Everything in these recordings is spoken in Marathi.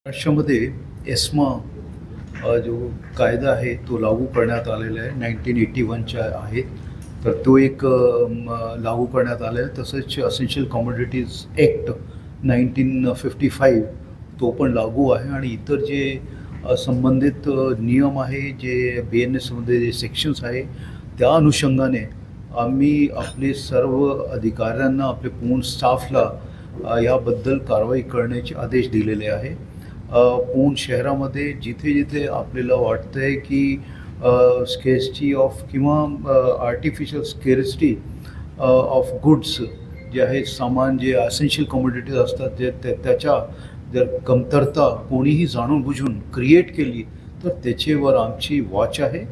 महाराष्ट्रामध्ये एस्मा जो कायदा आहे तो लागू करण्यात आलेला आहे 1981च्या आहे. तर तो एक लागू करण्यात आला आहे. तसंच असेन्शियल कमोडिटीज ॲक्ट 1955 तो पण लागू आहे आणि इतर जे संबंधित नियम आहे जे BNSमध्ये जे सेक्शन्स आहे त्या अनुषंगाने आम्ही आपले सर्व अधिकाऱ्यांना आपले पूर्ण स्टाफला याबद्दल कारवाई करण्याचे आदेश दिलेले आहे. पूर्ण शहरामध्ये जिथे जिथे आपल्याला वाटतं आहे की स्केर्सिटी ऑफ किंवा आर्टिफिशियल स्केर्सिटी ऑफ गुड्स जे आहे सामान जे असेन्शियल कमोडिटीज असतात जे त्याच्या जर कमतरता कोणीही जाणून बुजून क्रिएट केली तर त्याच्यावर आमची वॉच आहे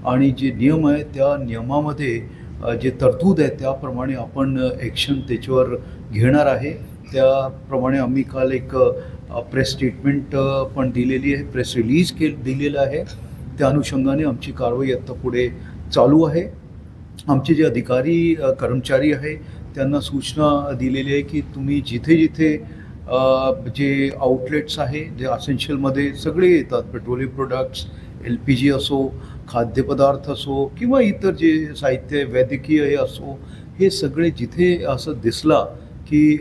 आणि जे नियम आहे त्या नियमामध्ये जे तरतूद आहे त्याप्रमाणे आपण ॲक्शन त्याच्यावर घेणार आहे. त्याप्रमाणे आम्ही काल एक प्रेस स्टेटमेंट पण दिलेली आहे, प्रेस रिलीज दिलेलं आहे. त्या अनुषंगाने आमची कारवाई आता पुढे चालू आहे. आमचे जे अधिकारी कर्मचारी आहे त्यांना सूचना दिलेली आहे की तुम्ही जिथे जिथे जे आउटलेट्स आहे जे असेन्शियलमध्ये सगळे येतात, पेट्रोलियम प्रोडक्ट्स, LPG असो, खाद्यपदार्थ असो किंवा इतर जे साहित्य वैद्यकीय हे असो, हे सगळे जिथे असं दिसला की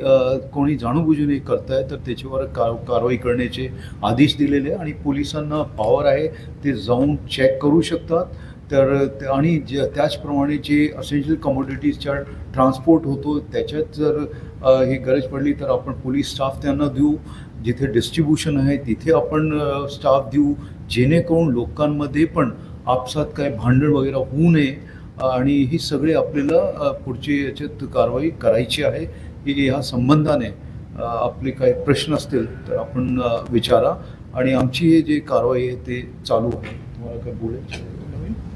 कोणी जाणूनबुजून हे करत आहे तर त्याच्यावर कारवाई करण्याचे आदेश दिलेले आहे आणि पोलिसांना पॉवर आहे ते जाऊन चेक करू शकतात. तर आणि त्याचप्रमाणे जे असेन्शियल कमोडिटीजच्या ट्रान्सपोर्ट होतो त्याच्यात जर ही गरज पडली तर आपण पोलीस स्टाफ त्यांना देऊ. जिथे डिस्ट्रीब्युशन आहे तिथे आपण स्टाफ देऊ जेणेकरून लोकांमध्ये पण आपसात काय भांडण वगैरे होऊ नये आणि ही सगळे आपल्याला पुढची याच्यात कारवाई करायची आहे. की ह्या संबंधाने आपले काही प्रश्न असतील तर आपण विचारा आणि आमची हे जे कारवाई आहे ते चालू आहे. तुम्हाला काय बोलायचं?